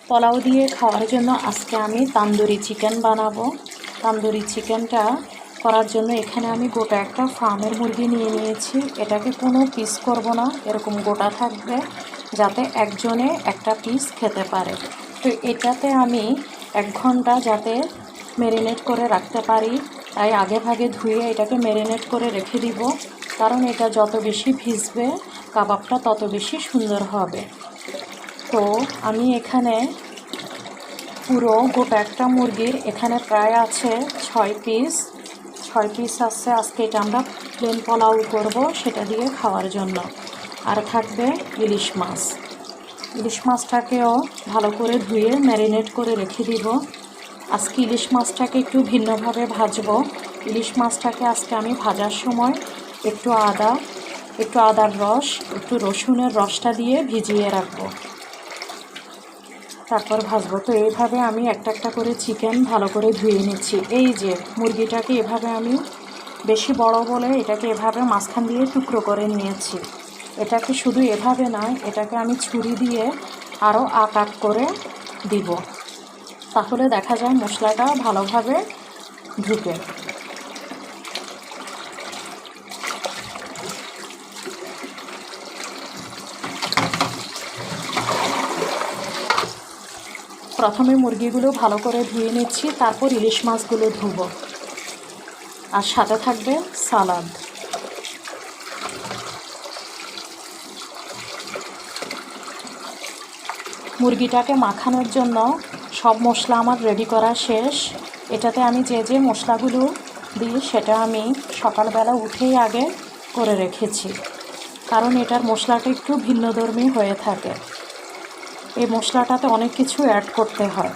পোলাও দিয়ে খাওয়ার জন্য আজকে আমি তান্দুরি চিকেন বানাবো। তান্দুরি চিকেনটা করার জন্য এখানে আমি গোটা একটা ফার্মের মুরগি নিয়ে নিয়েছি। এটাকে কোনো পিস করব না, এরকম গোটা থাকবে যাতে একজনে একটা পিস খেতে পারে। তো এটাতে আমি 1 ঘন্টা যাতে ম্যারিনেট করে রাখতে পারি, তাই আগে ভাগে ধুয়ে এটাকে ম্যারিনেট করে রেখে দিব। কারণ এটা যত বেশি ভিজবে কাবাবটা তত বেশি সুন্দর হবে। তো আমি এখানে পুরো গোটা একটা মুরগির এখানে প্রায় আছে 6 পিস আছে। আজকে এটা আমরা প্লেন পোলাও করব, সেটা দিয়ে খাওয়ার জন্য। আর থাকবে ইলিশ মাছটাকেও ভালো করে ধুয়ে ম্যারিনেট করে রেখে দিব। আজকে ইলিশ মাছটাকে একটু ভিন্নভাবে ভাজবো। ইলিশ মাছটাকে আজকে আমি ভাজার সময় একটু আদার রস, একটু রসুনের রসটা দিয়ে ভিজিয়ে রাখবো, তারপর ভাজবো। তো এইভাবে আমি একটা একটা করে চিকেন ভালো করে ধুয়ে নিচ্ছি। এই যে মুরগিটাকে এভাবে আমি বেশি বড় বলে এটাকে এভাবে মাঝখান দিয়ে টুকরো করে নিয়েছি। এটাকে শুধু এভাবে নয়, এটাকে আমি ছুরি দিয়ে আরও আট করে দিব, তাহলে দেখা যায় মশলাটা ভালোভাবে ঢুকে। প্রথমে মুরগিগুলো ভালো করে ধুয়ে নিচ্ছি, তারপর ইলিশ মাছগুলো ধুবো। আর সাথে থাকবে সালাদ। মুরগিটাকে মাখানোর জন্য সব মশলা আমার রেডি করা শেষ। এটাতে আমি যে মশলাগুলো দিই সেটা আমি সকালবেলা উঠেই আগে করে রেখেছি, কারণ এটার মশলাটা একটু ভিন্নধর্মী হয়ে থাকে। এই মশলাটাতে অনেক কিছু অ্যাড করতে হয়।